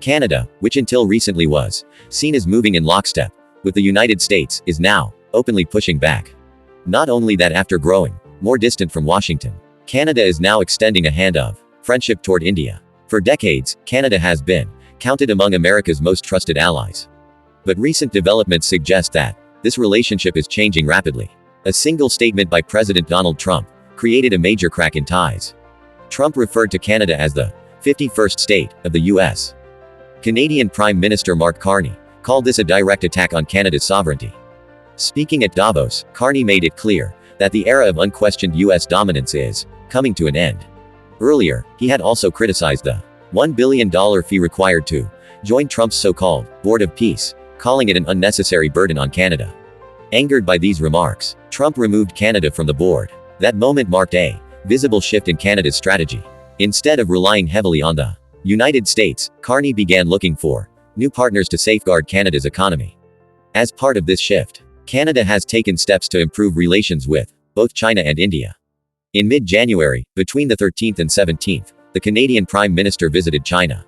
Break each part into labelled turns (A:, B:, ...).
A: Canada, which until recently was seen as moving in lockstep with the United States, is now openly pushing back. Not only that, after growing more distant from Washington, Canada is now extending a hand of friendship toward India. For decades, Canada has been counted among America's most trusted allies. But recent developments suggest that this relationship is changing rapidly. A single statement by President Donald Trump created a major crack in ties. Trump referred to Canada as the 51st state of the U.S. Canadian Prime Minister Mark Carney called this a direct attack on Canada's sovereignty. Speaking at Davos, Carney made it clear that the era of unquestioned U.S. dominance is coming to an end. Earlier, he had also criticized the $1 billion fee required to join Trump's so-called Board of Peace, calling it an unnecessary burden on Canada. Angered by these remarks, Trump removed Canada from the board. That moment marked a visible shift in Canada's strategy. Instead of relying heavily on the United States, Carney began looking for new partners to safeguard Canada's economy. As part of this shift, Canada has taken steps to improve relations with both China and India. In mid-January, between the 13th and 17th, the Canadian Prime Minister visited China.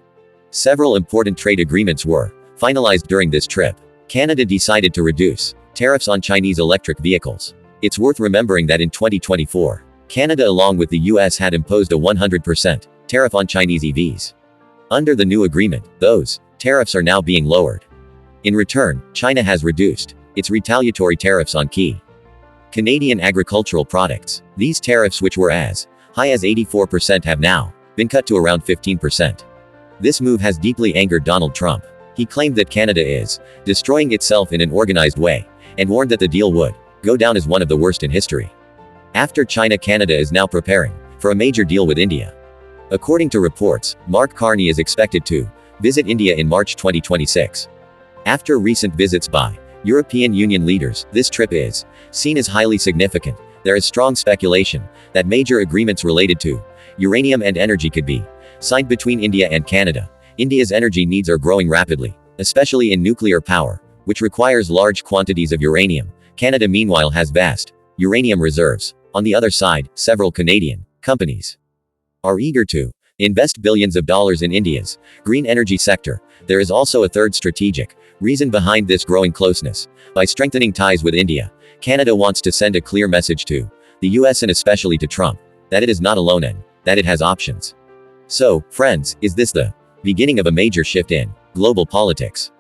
A: Several important trade agreements were finalized during this trip. Canada decided to reduce tariffs on Chinese electric vehicles. It's worth remembering that in 2024, Canada along with the US had imposed a 100% tariff on Chinese EVs. Under the new agreement, those tariffs are now being lowered. In return, China has reduced its retaliatory tariffs on key Canadian agricultural products. These tariffs, which were as high as 84%, have now been cut to around 15%. This move has deeply angered Donald Trump. He claimed that Canada is destroying itself in an organized way, and warned that the deal would go down as one of the worst in history. After China, Canada is now preparing for a major deal with India. According to reports, Mark Carney is expected to visit India in March 2026. After recent visits by European Union leaders, this trip is seen as highly significant. There is strong speculation that major agreements related to uranium and energy could be signed between India and Canada. India's energy needs are growing rapidly, especially in nuclear power, which requires large quantities of uranium. Canada, meanwhile, has vast uranium reserves. On the other side, several Canadian companies are eager to invest billions of dollars in India's green energy sector. There is also a third strategic reason behind this growing closeness. By strengthening ties with India, Canada wants to send a clear message to the US and especially to Trump that it is not alone and that it has options. So, friends, is this the beginning of a major shift in global politics?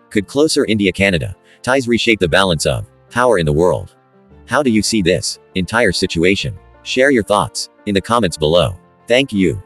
A: Could closer India-Canada ties reshape the balance of power in the world? How do you see this entire situation? Share your thoughts in the comments below. Thank you.